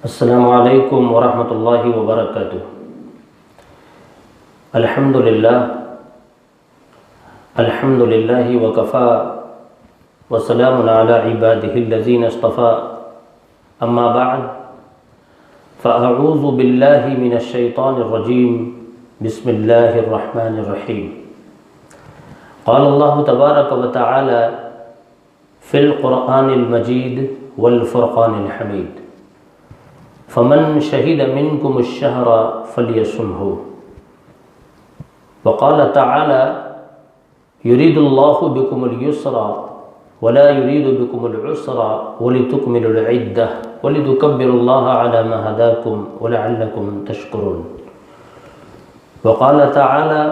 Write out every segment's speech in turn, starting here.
السلام علیکم ورحمۃ اللہ وبرکاتہ۔ الحمد للہ وکفا وسلام علی عبادہ الذین اصطفى، اما بعد فاعوذ باللہ من الشیطان الرجیم، بسم اللہ الرحمن الرحیم۔ قال اللہ تبارک وتعالی فی القرآن المجید والفرقان الحمید، فمن شہد منکم الشہر فلیصمہ۔ وقال تعالی یرید اللہ بکم الیسر ولا یرید بکم العسر ولتکملوا العدہ ولتکبروا اللہ علی ما ہداکم ولعلکم تشکرون۔ وقال تعالی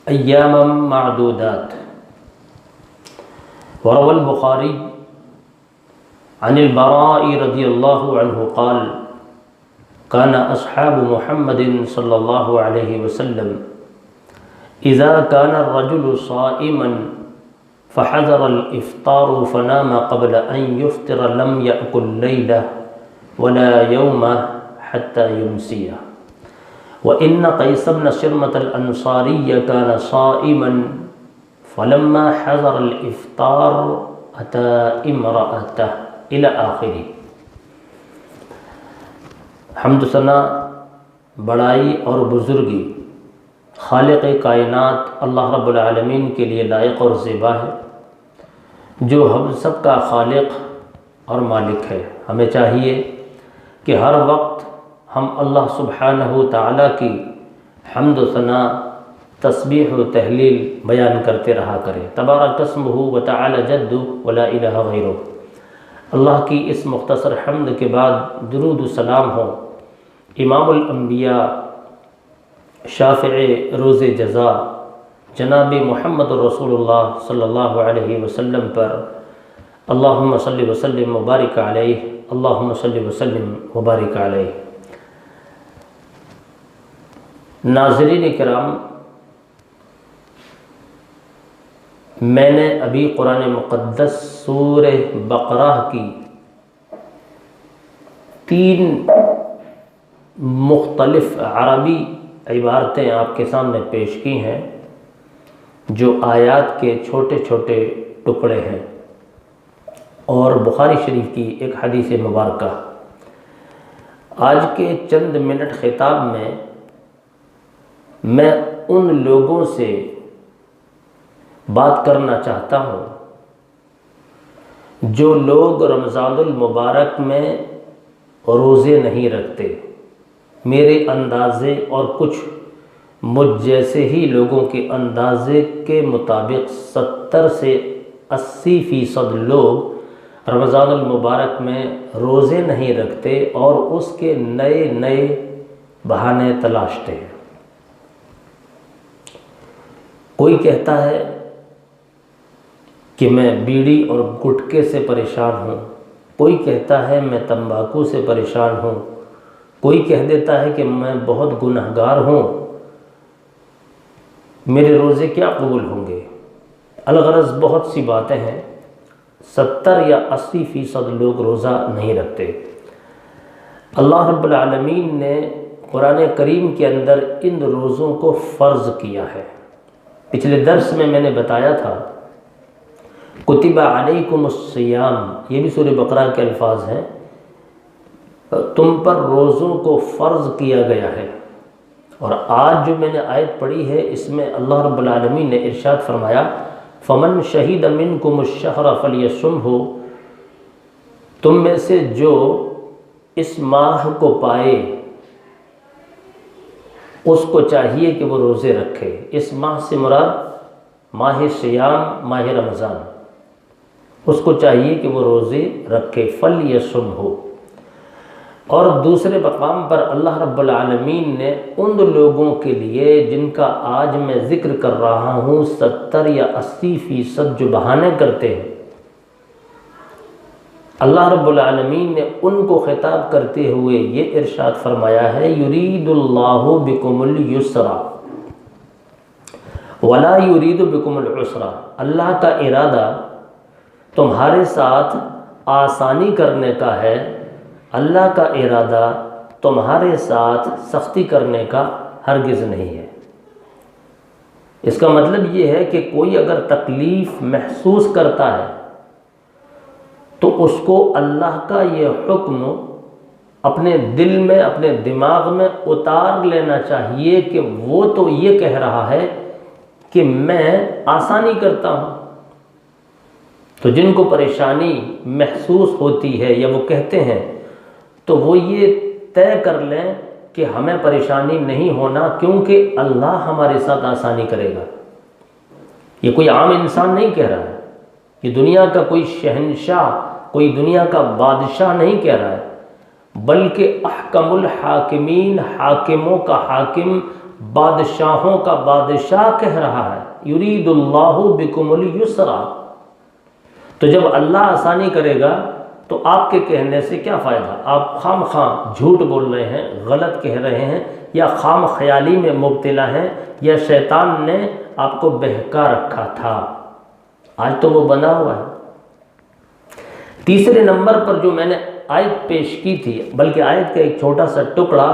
ایاما معدودات۔ وروى البخاری عن البراء رضی اللہ عنہ قال كان اصحاب محمد صلی اللہ علیہ وسلم اذا كان الرجل صائما فحضر الافطار فنام قبل ان يفطر لم يأكل ليلة ولا يوم حتى يمسي۔ وإن قيس بن شرمة الأنصاري كان صائما فلما حضر الافطار أتى امرأته الى آخری۔ حمد ثنا بڑائی اور بزرگی خالق کائنات اللہ رب العالمین کے لیے لائق اور زیبا ہے، جو ہم سب کا خالق اور مالک ہے۔ ہمیں چاہیے کہ ہر وقت ہم اللہ سبحانہ تعالیٰ کی حمد و ثنا، تسبیح و تہلیل بیان کرتے رہا کریں۔ تبارک اسمہ و تعالی جدہ ولا الہ غیرہ۔ اللہ کی اس مختصر حمد کے بعد درود و سلام ہو امام الانبیاء، شافع روز جزا جناب محمد رسول اللہ صلی اللہ علیہ وسلم پر۔ اللہم صلی وسلم وبارک علیہ، اللہم صلی وسلم وبارک علیہ۔ ناظرین کرام، میں نے ابھی قرآن مقدس سورہ بقرہ کی 3 مختلف عربی عبارتیں آپ کے سامنے پیش کی ہیں، جو آیات کے چھوٹے چھوٹے ٹکڑے ہیں، اور بخاری شریف کی ایک حدیث مبارکہ۔ آج کے چند منٹ خطاب میں ان لوگوں سے بات کرنا چاہتا ہوں جو لوگ رمضان المبارک میں روزے نہیں رکھتے۔ میرے اندازے اور کچھ مجھ جیسے ہی لوگوں کے اندازے کے مطابق 70 سے 80% لوگ رمضان المبارک میں روزے نہیں رکھتے اور اس کے نئے نئے بہانے تلاشتے ہیں۔ کوئی کہتا ہے کہ میں بیڑی اور گٹکے سے پریشان ہوں، کوئی کہتا ہے میں تمباکو سے پریشان ہوں، کوئی کہہ دیتا ہے کہ میں بہت گنہگار ہوں، میرے روزے کیا قبول ہوں گے۔ الغرض بہت سی باتیں ہیں۔ 70 یا 80% لوگ روزہ نہیں رکھتے۔ اللہ رب العالمین نے قرآن کریم کے اندر ان روزوں کو فرض کیا ہے۔ پچھلے درس میں نے بتایا تھا کتب علیکم الصیام، یہ بھی سورہ بقرہ کے الفاظ ہیں، تم پر روزوں کو فرض کیا گیا ہے۔ اور آج جو میں نے آیت پڑھی ہے، اس میں اللہ رب العالمین نے ارشاد فرمایا فمن شہد منکم الشہر فلیصمہ، تم میں سے جو اس ماہ کو پائے اس کو چاہیے کہ وہ روزے رکھے۔ اس ماہ سے مراد ماہ سیام، ماہ رمضان، اس کو چاہیے کہ وہ روزے رکھے، فلیصمہ۔ اور دوسرے مقام پر اللہ رب العالمین نے ان لوگوں کے لیے جن کا آج میں ذکر کر رہا ہوں 70 یا 80% جو بہانے کرتے ہیں، اللہ رب العالمین نے ان کو خطاب کرتے ہوئے یہ ارشاد فرمایا ہے یرید اللہ بکم الیسر ولا یرید بکم العسر۔ اللہ کا ارادہ تمہارے ساتھ آسانی کرنے کا ہے، اللہ کا ارادہ تمہارے ساتھ سختی کرنے کا ہرگز نہیں ہے۔ اس کا مطلب یہ ہے کہ کوئی اگر تکلیف محسوس کرتا ہے تو اس کو اللہ کا یہ حکم اپنے دل میں، اپنے دماغ میں اتار لینا چاہیے کہ وہ تو یہ کہہ رہا ہے کہ میں آسانی کرتا ہوں۔ تو جن کو پریشانی محسوس ہوتی ہے یا وہ کہتے ہیں تو وہ یہ طے کر لیں کہ ہمیں پریشانی نہیں ہونا، کیونکہ اللہ ہمارے ساتھ آسانی کرے گا۔ یہ کوئی عام انسان نہیں کہہ رہا ہے، یہ دنیا کا کوئی شہنشاہ، کوئی دنیا کا بادشاہ نہیں کہہ رہا ہے، بلکہ احکم الحاکمین، حاکموں کا حاکم، بادشاہوں کا بادشاہ کہہ رہا ہے، یرید اللہ بکم اليسر۔ تو جب اللہ آسانی کرے گا تو آپ کے کہنے سے کیا فائدہ؟ آپ خام خواہ جھوٹ بول رہے ہیں، غلط کہہ رہے ہیں، یا خام خیالی میں مبتلا ہیں، یا شیطان نے آپ کو بہکا رکھا تھا۔ آج تو وہ بنا ہوا ہے۔ تیسرے نمبر پر جو میں نے آیت پیش کی تھی، بلکہ آیت کا ایک چھوٹا سا ٹکڑا،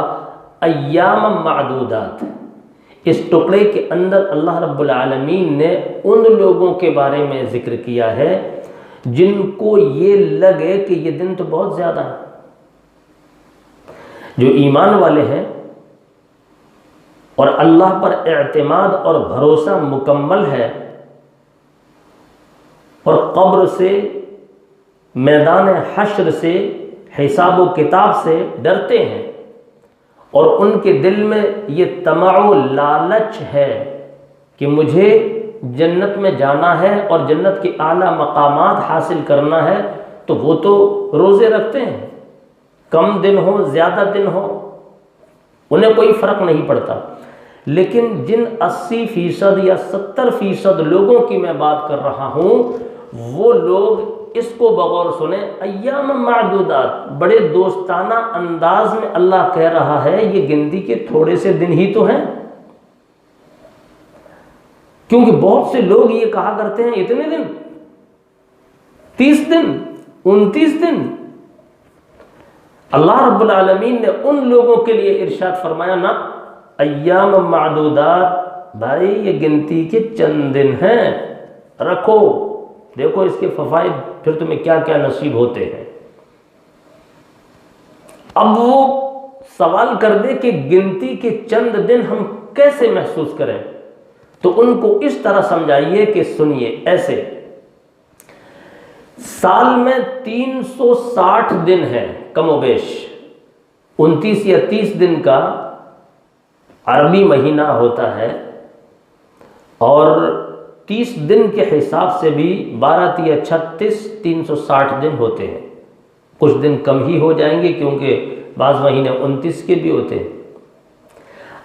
ایام معدودات، اس ٹکڑے کے اندر اللہ رب العالمین نے ان لوگوں کے بارے میں ذکر کیا ہے جن کو یہ لگے کہ یہ دن تو بہت زیادہ ہے۔ جو ایمان والے ہیں اور اللہ پر اعتماد اور بھروسہ مکمل ہے اور قبر سے، میدان حشر سے، حساب و کتاب سے ڈرتے ہیں، اور ان کے دل میں یہ طمع و لالچ ہے کہ مجھے جنت میں جانا ہے اور جنت کے اعلیٰ مقامات حاصل کرنا ہے، تو وہ تو روزے رکھتے ہیں، کم دن ہو زیادہ دن ہو، انہیں کوئی فرق نہیں پڑتا۔ لیکن جن 80% یا 70% لوگوں کی میں بات کر رہا ہوں، وہ لوگ اس کو بغور سنیں، ایام معدودات، بڑے دوستانہ انداز میں اللہ کہہ رہا ہے یہ گنتی کے تھوڑے سے دن ہی تو ہیں۔ کیونکہ بہت سے لوگ یہ کہا کرتے ہیں اتنے دن، 30 دن، 29 دن۔ اللہ رب العالمین نے ان لوگوں کے لیے ارشاد فرمایا، نہ، ایام معدودات، بھائی یہ گنتی کے چند دن ہیں، رکھو، دیکھو اس کے فوائد پھر تمہیں کیا کیا نصیب ہوتے ہیں۔ اب وہ سوال کر دے کہ گنتی کے چند دن ہم کیسے محسوس کریں، تو ان کو اس طرح سمجھائیے کہ سنیے، ایسے سال میں 360 دن ہے کم و بیش، 29 یا 30 دن کا عربی مہینہ ہوتا ہے، اور 30 دن کے حساب سے بھی 12 یا 36 360 دن ہوتے ہیں۔ کچھ دن کم ہی ہو جائیں گے کیونکہ بعض مہینے 29 کے بھی ہوتے ہیں۔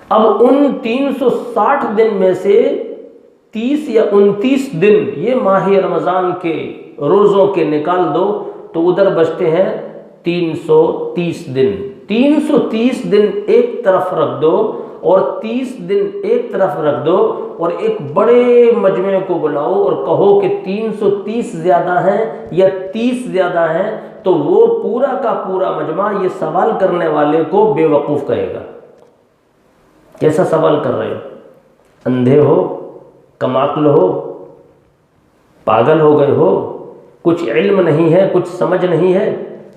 اب ان 360 دن میں سے 30 یا 29 دن یہ ماہ رمضان کے روزوں کے نکال دو تو ادھر بچتے ہیں 330 دن۔ 330 دن ایک طرف رکھ دو اور 30 دن ایک طرف رکھ دو، اور ایک بڑے مجمع کو بلاؤ اور کہو کہ 330 زیادہ ہیں یا 30 زیادہ ہیں، تو وہ پورا کا پورا مجمع یہ سوال کرنے والے کو بے وقوف کہے گا، کیسا سوال کر رہے ہو؟ اندھے ہو، کم عقل ہو، پاگل ہو گئے ہو، کچھ علم نہیں ہے، کچھ سمجھ نہیں ہے،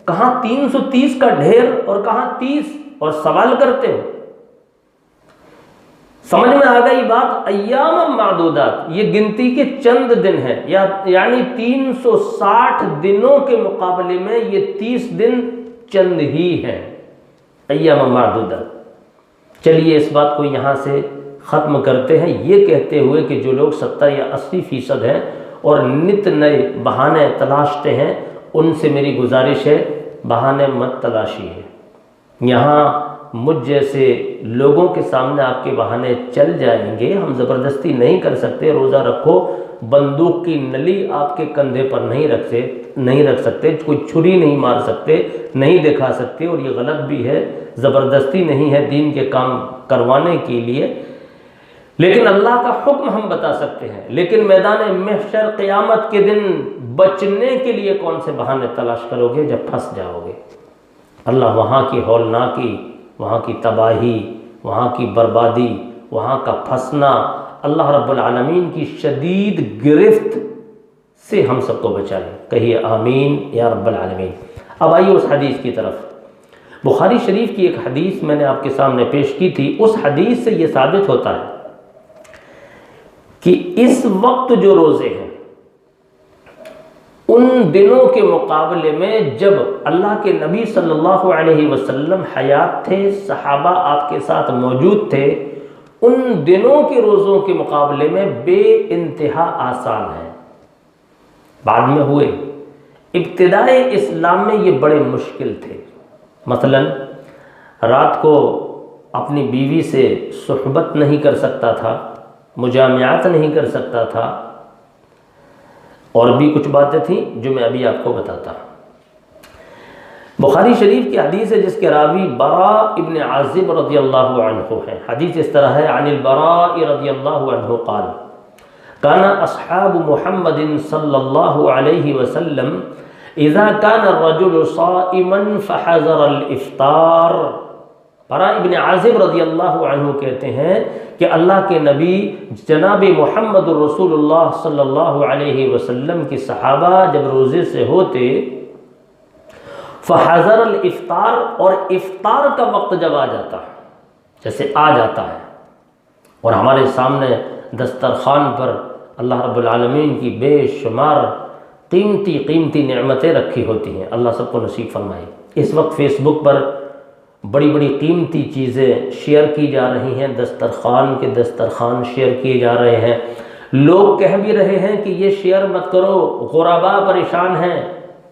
کہاں 330 کا ڈھیر اور کہاں 30، اور سوال کرتے ہو؟ سمجھ میں آ گئی بات؟ ایام معدودات، یہ گنتی کے چند دن ہیں، یعنی 360 دنوں کے مقابلے میں یہ 30 دن چند ہی ہیں، ایام معدودات۔ چلیے اس بات کو یہاں سے ختم کرتے ہیں، یہ کہتے ہوئے کہ جو لوگ 70 یا 80% ہیں اور نت نئے بہانے تلاشتے ہیں، ان سے میری گزارش ہے بہانے مت تلاشیے۔ یہاں مجھ جیسے لوگوں کے سامنے آپ کے بہانے چل جائیں گے، ہم زبردستی نہیں کر سکتے۔ روزہ رکھو، بندوق کی نلی آپ کے کندھے پر نہیں رکھ سکتے، کوئی چھری نہیں مار سکتے، نہیں دکھا سکتے، اور یہ غلط بھی ہے، زبردستی نہیں ہے دین کے کام کروانے کے لیے، لیکن اللہ کا حکم ہم بتا سکتے ہیں۔ لیکن میدان محشر قیامت کے دن بچنے کے لیے کون سے بہانے تلاش کرو گے جب پھنس جاؤ گے؟ اللہ وہاں کی ہولناکی، وہاں کی تباہی، وہاں کی بربادی، وہاں کا پھنسنا، اللہ رب العالمین کی شدید گرفت سے ہم سب کو بچائے۔ کہیے آمین یا رب العالمین۔ اب آئیے اس حدیث کی طرف۔ بخاری شریف کی ایک حدیث میں نے آپ کے سامنے پیش کی تھی، اس حدیث سے یہ ثابت ہوتا ہے کہ اس وقت جو روزے ہیں ان دنوں کے مقابلے میں جب اللہ کے نبی صلی اللہ علیہ وسلم حیات تھے، صحابہ آپ کے ساتھ موجود تھے، ان دنوں کے روزوں کے مقابلے میں بے انتہا آسان ہے۔ بعد میں ہوئے، ابتدائے اسلام میں یہ بڑے مشکل تھے۔ مثلا رات کو اپنی بیوی سے صحبت نہیں کر سکتا تھا، مجامعات نہیں کر سکتا تھا، اور بھی کچھ باتیں تھیں جو میں ابھی آپ کو بتاتا ہوں۔ بخاری شریف کی حدیث ہے جس کے راوی براء ابن عازب رضی اللہ عنہ ہے۔ حدیث اس طرح ہے، عن البراء رضی اللہ عنہ قال كان اصحاب محمد صلی اللہ علیہ وسلم اذا كان الرجل صائما فحذر الافطار۔ براء ابن عازب رضی اللہ عنہ کہتے ہیں کہ اللہ کے نبی جناب محمد الرسول اللہ صلی اللہ علیہ وسلم کی صحابہ جب روزے سے ہوتے، فحذر الافطار، اور افطار کا وقت جب آ جاتا ہے، جیسے آ جاتا ہے اور ہمارے سامنے دسترخوان پر اللہ رب العالمین کی بے شمار قیمتی نعمتیں رکھی ہوتی ہیں، اللہ سب کو نصیب فرمائے۔ اس وقت فیس بک پر بڑی بڑی قیمتی چیزیں شیئر کی جا رہی ہیں، دسترخوان کے دسترخوان شیئر کیے جا رہے ہیں، لوگ کہہ بھی رہے ہیں کہ یہ شیئر مت کرو، غربا پریشان ہیں،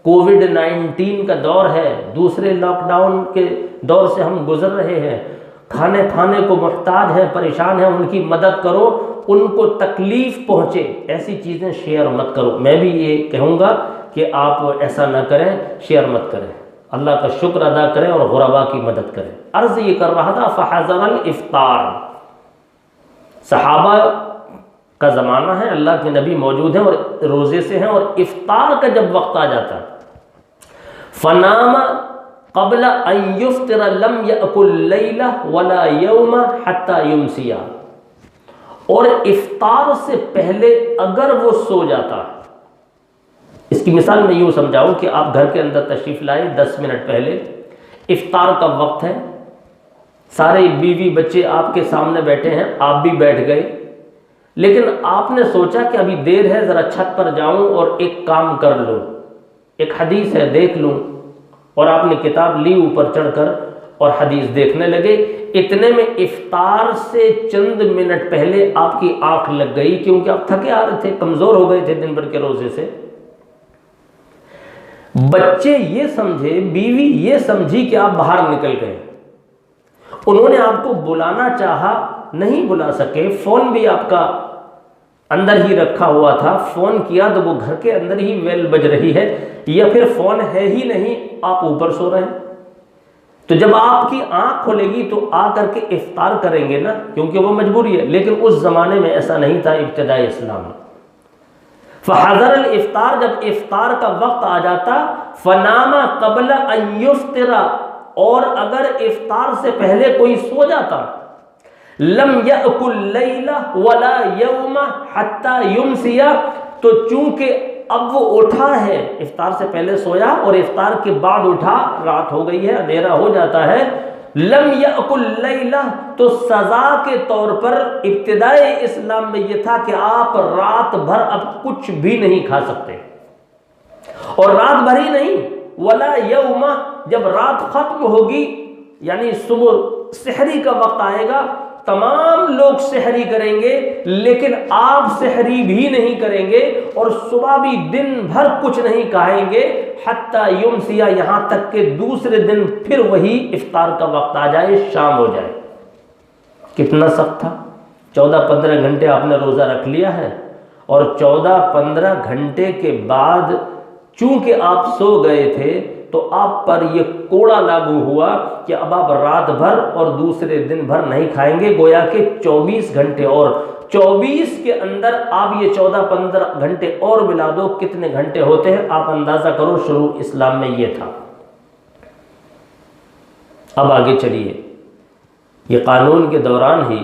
کووڈ-19 کا دور ہے، دوسرے لاک ڈاؤن کے دور سے ہم گزر رہے ہیں، کھانے کو محتاج ہیں، پریشان ہیں، ان کی مدد کرو، ان کو تکلیف پہنچے، ایسی چیزیں شیئر مت کرو۔ میں بھی یہ کہوں گا کہ آپ ایسا نہ کریں، شیئر مت کریں، اللہ کا شکر ادا کریں اور غربا کی مدد کریں۔ عرض یہ کر رہا تھا فحذر الافطار، صحابہ کا زمانہ ہے، اللہ کے نبی موجود ہیں اور روزے سے ہیں، اور افطار کا جب وقت آ جاتا فنام قبل ان یفطر لم یأکل لیلہ ولا یوم حتی یمسیہ، اور افطار سے پہلے اگر وہ سو جاتا، اس کی مثال میں یوں سمجھاؤں کہ آپ گھر کے اندر تشریف لائے، 10 منٹ پہلے افطار کا وقت ہے، سارے بیوی بچے آپ کے سامنے بیٹھے ہیں، آپ بھی بیٹھ گئے، لیکن آپ نے سوچا کہ ابھی دیر ہے، ذرا چھت پر جاؤں اور ایک کام کر لوں، ایک حدیث ہے دیکھ لوں، اور آپ نے کتاب لی اوپر چڑھ کر اور حدیث دیکھنے لگے، اتنے میں افطار سے چند منٹ پہلے آپ کی آنکھ لگ گئی، کیونکہ آپ تھکے آ رہے تھے، کمزور ہو گئے تھے دن بھر کے روزے سے۔ بچے یہ سمجھے، بیوی یہ سمجھی کہ آپ باہر نکل گئے، انہوں نے آپ کو بلانا چاہا، نہیں بلا سکے، فون بھی آپ کا اندر ہی رکھا ہوا تھا، فون کیا تو وہ گھر کے اندر ہی بیل بج رہی ہے، یا پھر فون ہے ہی نہیں، آپ اوپر سو رہے ہیں، تو جب آپ کی آنکھ کھلے گی تو آ کر کے افطار کریں گے نا، کیونکہ وہ مجبوری ہے، لیکن اس زمانے میں ایسا نہیں تھا ابتدائی اسلام میں۔ فحذر الافطار، جب افطار کا وقت آ جاتا، فنام قبل ان یفطر، اور اگر افطار سے پہلے کوئی سو جاتا، لم یأکل لیلہ ولا یوم حتی یمسی، تو چونکہ اب وہ اٹھا ہے، افطار سے پہلے سویا اور افطار کے بعد اٹھا، رات ہو گئی ہے، اندھیرا ہو جاتا ہے، لم یأکل لیلہ، تو سزا کے طور پر ابتدائی اسلام میں یہ تھا کہ آپ رات بھر اب کچھ بھی نہیں کھا سکتے، اور رات بھر ہی نہیں، ولا یوم، جب رات ختم ہوگی یعنی صبح سحری کا وقت آئے گا، تمام لوگ سحری کریں گے، لیکن آپ سحری بھی نہیں کریں گے، اور صبح بھی دن بھر کچھ نہیں کھائیں گے، حتی یمسیہ، یہاں تک کہ دوسرے دن پھر وہی افطار کا وقت آ جائے، شام ہو جائے۔ کتنا سخت تھا، 14-15 گھنٹے آپ نے روزہ رکھ لیا ہے، اور 14-15 گھنٹے کے بعد چونکہ آپ سو گئے تھے تو آپ پر یہ کوڑا لاگو ہوا کہ اب آپ رات بھر اور دوسرے دن بھر نہیں کھائیں گے، گویا کہ 24 گھنٹے، اور 24 کے اندر آپ یہ 14-15 گھنٹے اور ملا دو، کتنے گھنٹے ہوتے ہیں آپ اندازہ کرو، شروع اسلام میں یہ تھا۔ اب آگے چلیے، یہ قانون کے دوران ہی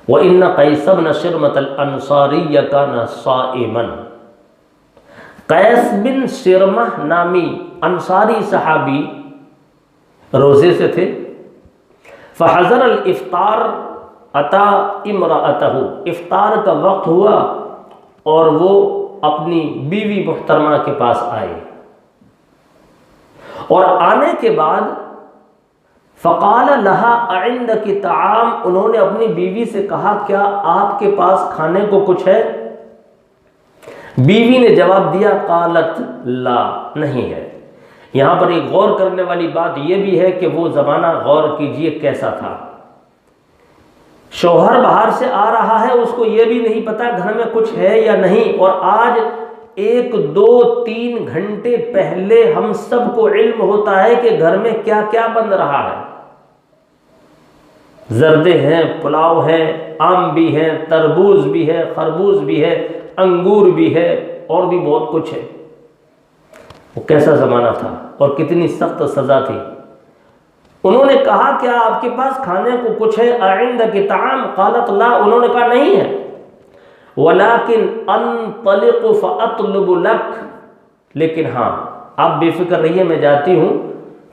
وَإِنَّ قَيْسَ بْنَ شِرْمَةَ الْأَنصَارِيَّ كَانَ صَائِمًا، قیس بن شرمہ نامی انصاری صحابی روزے سے تھے۔ فحضر الافطار اتا امرأتہ، افطار کا وقت ہوا اور وہ اپنی بیوی محترمہ کے پاس آئے، اور آنے کے بعد فقال لها اعندک طعام، انہوں نے اپنی بیوی سے کہا کیا آپ کے پاس کھانے کو کچھ ہے؟ بیوی نے جواب دیا قالت لا، نہیں ہے۔ یہاں پر ایک غور کرنے والی بات یہ بھی ہے کہ وہ زمانہ غور کیجئے کیسا تھا۔ شوہر باہر سے آ رہا ہے، اس کو یہ بھی نہیں پتا گھر میں کچھ ہے یا نہیں، اور آج 1 2 3 گھنٹے پہلے ہم سب کو علم ہوتا ہے کہ گھر میں کیا کیا بن رہا ہے۔ زردے ہیں، پلاؤ ہے، آم بھی ہے، تربوز بھی ہے، خربوز بھی ہے، انگور بھی ہے، اور بھی بہت کچھ ہے۔ وہ کیسا زمانہ تھا اور کتنی سخت سزا تھی۔ انہوں نے کہا کیا آپ کے پاس کھانے کو کچھ ہے؟ اعندک طعام؟ قالت لا، انہوں نے کہا نہیں ہے۔ ولیکن انطلق فاطلب لک، لیکن ہاں آپ بے فکر رہیے، میں جاتی ہوں،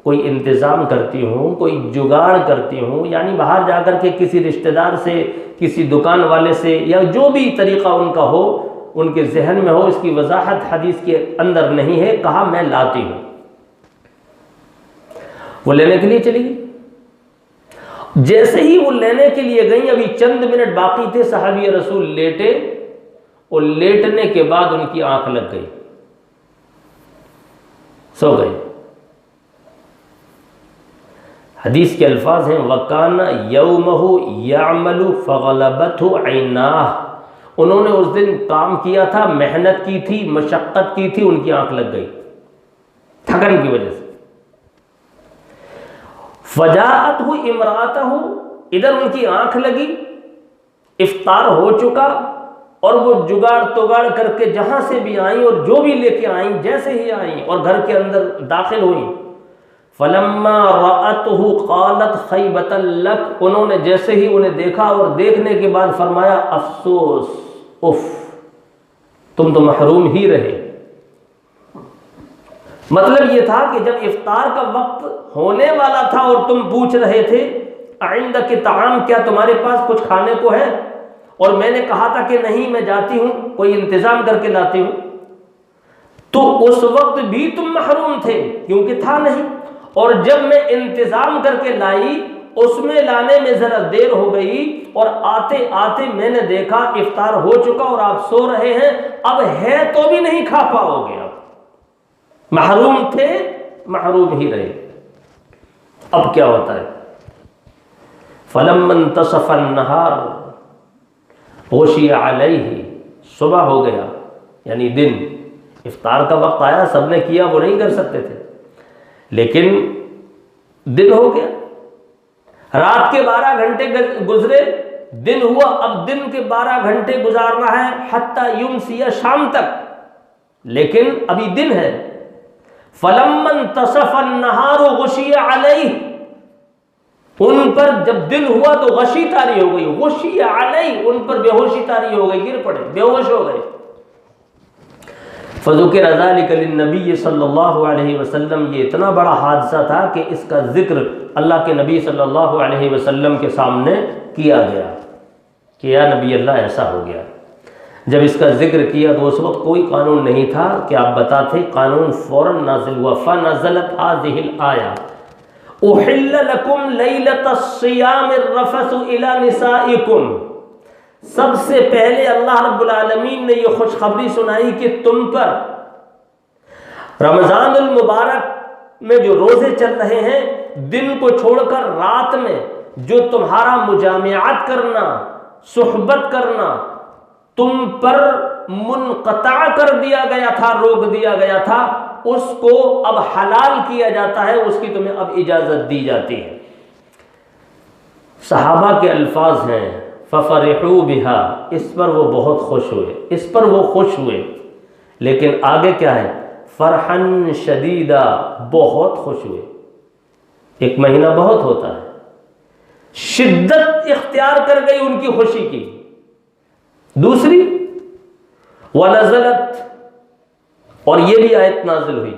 کوئی انتظام کرتی ہوں، کوئی جگاڑ کرتی ہوں، یعنی باہر جا کر کے کسی رشتہ دار سے، کسی دکان والے سے، یا جو بھی طریقہ ان کا ہو، ان کے ذہن میں ہو، اس کی وضاحت حدیث کے اندر نہیں ہے، کہا میں لاتی ہوں۔ وہ لینے کے لیے چلی گئی۔ جیسے ہی وہ لینے کے لیے گئی، ابھی چند منٹ باقی تھے، صحابی رسول لیٹے، اور لیٹنے کے بعد ان کی آنکھ لگ گئی، سو گئے۔ حدیث کے الفاظ ہیں وَكَانَ يَوْمَهُ يَعْمَلُ فَغَلَبَتْهُ عَيْنَاهُ، انہوں نے اس دن کام کیا تھا، محنت کی تھی، مشقت کی تھی، ان کی آنکھ لگ گئی تھکن کی وجہ سے۔ فَجَاءَتْهُ امْرَأَتَهُ، ادھر ان کی آنکھ لگی، افطار ہو چکا، اور وہ جگاڑ توگاڑ کر کے جہاں سے بھی آئیں اور جو بھی لے کے آئیں، جیسے ہی آئیں اور گھر کے اندر داخل ہوئیں، فلما رأته قالت خیبۃ لک، انہوں نے جیسے ہی انہیں دیکھا اور دیکھنے کے بعد فرمایا افسوس، اف، تم تو محروم ہی رہے۔ مطلب یہ تھا کہ جب افطار کا وقت ہونے والا تھا اور تم پوچھ رہے تھے عندک طعام، کیا تمہارے پاس کچھ کھانے کو ہے، اور میں نے کہا تھا کہ نہیں، میں جاتی ہوں، کوئی انتظام کر کے لاتی ہوں، تو اس وقت بھی تم محروم تھے کیونکہ تھا نہیں، اور جب میں انتظام کر کے لائی، اس میں لانے میں ذرا دیر ہو گئی، اور آتے آتے میں نے دیکھا افطار ہو چکا اور آپ سو رہے ہیں، اب ہے تو بھی نہیں کھا پاؤ گے، محروم تھے، محروم ہی رہے۔ اب کیا ہوتا ہے؟ فَلَمَّا انْتَصَفَ النَّهَارُ غُشِيَ عَلَيْهِ، صبح ہو گیا، یعنی دن، افطار کا وقت آیا، سب نے کیا، وہ نہیں کر سکتے تھے، لیکن دن ہو گیا، رات کے 12 گھنٹے گزرے، دن ہوا، اب دن کے 12 گھنٹے گزارنا ہے حتی یمسی، شام تک، لیکن ابھی دن ہے۔ فَلَمَّا انْتَصَفَ النَّهَارُ غُشِيَ عَلَيْهِ، ان پر جب دن ہوا تو غشی طاری ہو گئی، غشی علیہ، ان پر بے ہوشی طاری ہو گئی، گر پڑے، بے ہوش ہو گئے۔ فذکر ذلک للنبی صلی اللہ علیہ وسلم، یہ اتنا بڑا حادثہ تھا کہ اس کا ذکر اللہ کے نبی صلی اللہ علیہ وسلم کے سامنے کیا گیا کہ یا نبی اللہ ایسا ہو گیا۔ جب اس کا ذکر کیا تو اس وقت کوئی قانون نہیں تھا کہ آپ بتاتے، قانون فوراً نازل ہوا۔ فنزلت هذه الآیہ احل لکم لیلۃ الصیام الرفث الی نسائکم، سب سے پہلے اللہ رب العالمین نے یہ خوشخبری سنائی کہ تم پر رمضان المبارک میں جو روزے چل رہے ہیں، دن کو چھوڑ کر رات میں جو تمہارا مجامعات کرنا، صحبت کرنا تم پر منقطع کر دیا گیا تھا، روک دیا گیا تھا، اس کو اب حلال کیا جاتا ہے، اس کی تمہیں اب اجازت دی جاتی ہے۔ صحابہ کے الفاظ ہیں فَفَرِحُوا بِهَا، اس پر وہ بہت خوش ہوئے، اس پر وہ خوش ہوئے، لیکن آگے کیا ہے؟ فرحاً شدیدہ، بہت خوش ہوئے، ایک مہینہ بہت ہوتا ہے. شدت اختیار کر گئی ان کی خوشی کی. دوسری وَنَزَلَتْ، اور یہ بھی آیت نازل ہوئی،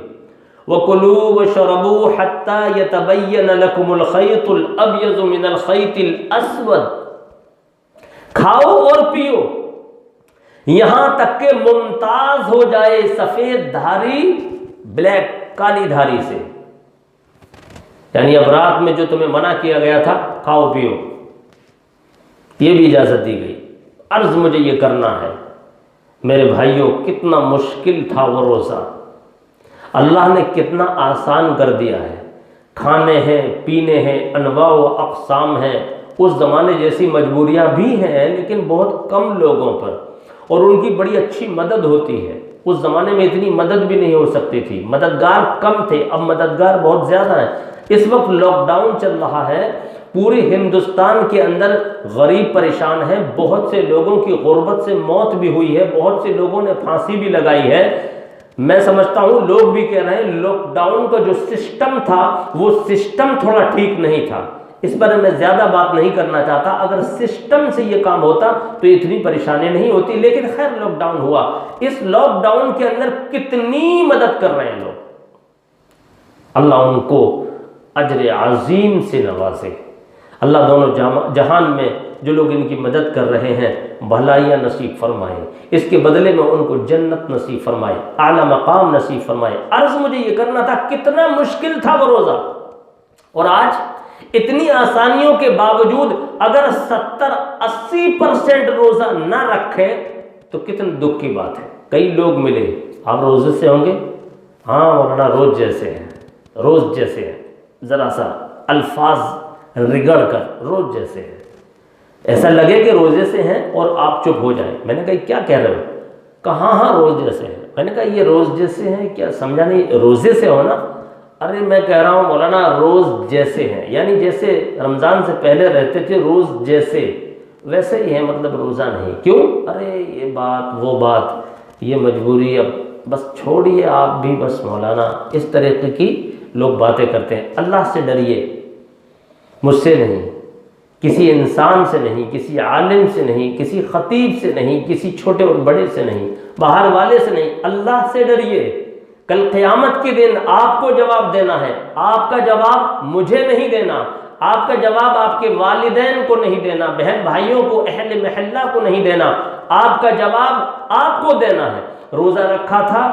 وَكُلُوا وَاشْرَبُوا حَتَّى يَتَبَيَّنَ لَكُمُ الْخَيْطُ الْأَبْيَضُ مِنَ الْخَيْطِ الْأَسْوَدِ، کھاؤ اور پیو یہاں تک کہ ممتاز ہو جائے سفید دھاری بلیک کالی دھاری سے. یعنی اب رات میں جو تمہیں منع کیا گیا تھا کھاؤ پیو، یہ بھی اجازت دی گئی. عرض مجھے یہ کرنا ہے میرے بھائیوں، کتنا مشکل تھا وہ روزہ، اللہ نے کتنا آسان کر دیا ہے. کھانے ہیں، پینے ہیں، انواع و اقسام ہیں. اس زمانے جیسی مجبوریاں بھی ہیں لیکن بہت کم لوگوں پر، اور ان کی بڑی اچھی مدد ہوتی ہے. اس زمانے میں اتنی مدد بھی نہیں ہو سکتی تھی، مددگار کم تھے، اب مددگار بہت زیادہ ہیں. اس وقت لاک ڈاؤن چل رہا ہے، پورے ہندوستان کے اندر غریب پریشان ہیں، بہت سے لوگوں کی غربت سے موت بھی ہوئی ہے، بہت سے لوگوں نے پھانسی بھی لگائی ہے. میں سمجھتا ہوں لوگ بھی کہہ رہے ہیں لاک ڈاؤن کا جو سسٹم تھا وہ سسٹم تھوڑا ٹھیک نہیں تھا. اس پر میں زیادہ بات نہیں کرنا چاہتا. اگر سسٹم سے یہ کام ہوتا تو اتنی پریشانی نہیں ہوتی، لیکن خیر لاک ڈاؤن ہوا. اس لاک ڈاؤن کے اندر کتنی مدد کر رہے ہیں لوگ، اللہ ان کو اجر عظیم سے نوازے. اللہ دونوں جہان میں جو لوگ ان کی مدد کر رہے ہیں بھلائیاں نصیب فرمائے، اس کے بدلے میں ان کو جنت نصیب فرمائے، اعلیٰ مقام نصیب فرمائے. عرض مجھے یہ کرنا تھا کتنا مشکل تھا وہ روزہ، اور آج اتنی آسانیوں کے باوجود اگر 70-80% روزہ نہ رکھے تو کتنے دکھ کی بات ہے. کئی لوگ ملے، آپ روزے سے ہوں گے؟ ہاں مولانا روز جیسے ہیں، روز جیسے ہیں، ذرا سا الفاظ رگڑ کر روز جیسے ہیں، ایسا لگے کہ روزے سے ہیں اور آپ چپ ہو جائیں. میں نے کہا کیا کہہ رہے ہو؟ کہا ہاں روز جیسے ہیں. میں نے کہا یہ روز جیسے ہیں کیا سمجھا نہیں؟ روزے سے ہو نا؟ ارے میں کہہ رہا ہوں مولانا روز جیسے ہیں، یعنی جیسے رمضان سے پہلے رہتے تھے روز جیسے، ویسے ہی ہے، مطلب روزہ نہیں. کیوں؟ ارے یہ بات وہ بات، یہ مجبوری، اب بس چھوڑیے آپ بھی بس مولانا. اس طریقے کی لوگ باتیں کرتے ہیں. اللہ سے ڈریے، مجھ سے نہیں، کسی انسان سے نہیں، کسی عالم سے نہیں، کسی خطیب سے نہیں، کسی چھوٹے اور بڑے سے نہیں، باہر والے سے نہیں، اللہ سے ڈریے. کل قیامت کے دن آپ کو جواب دینا ہے. آپ کا جواب مجھے نہیں دینا، آپ کا جواب آپ کے والدین کو نہیں دینا، بہن بھائیوں کو، اہل محلہ کو نہیں دینا. آپ کا جواب آپ کو دینا ہے. روزہ رکھا تھا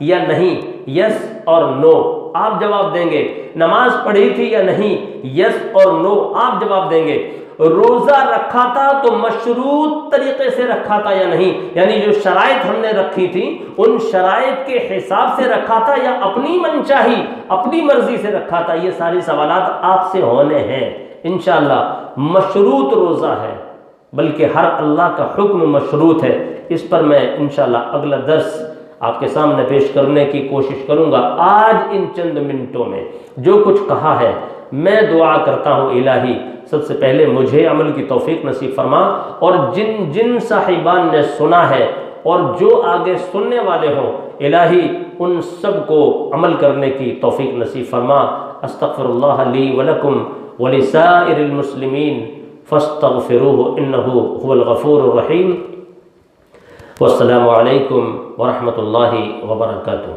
یا نہیں، یس اور نو آپ جواب دیں گے. نماز پڑھی تھی یا نہیں، یس اور نو آپ جواب دیں گے. روزہ رکھا تھا تو مشروط طریقے سے رکھا تھا یا نہیں، یعنی جو شرائط ہم نے رکھی تھی ان شرائط کے حساب سے رکھا تھا یا اپنی منچاہی اپنی مرضی سے رکھا تھا. یہ ساری سوالات آپ سے ہونے ہیں انشاءاللہ. مشروط روزہ ہے، بلکہ ہر اللہ کا حکم مشروط ہے. اس پر میں انشاءاللہ اگلا درس آپ کے سامنے پیش کرنے کی کوشش کروں گا. آج ان چند منٹوں میں جو کچھ کہا ہے میں دعا کرتا ہوں الہی سب سے پہلے مجھے عمل کی توفیق نصیب فرما، اور جن جن صاحبان نے سنا ہے اور جو آگے سننے والے ہوں الہی ان سب کو عمل کرنے کی توفیق نصیب فرما. استغفر اللہ لی ولکم ولسائر المسلمین فاستغفروہ انہ هو الغفور الرحیم. والسلام علیکم ورحمۃ اللہ وبرکاتہ.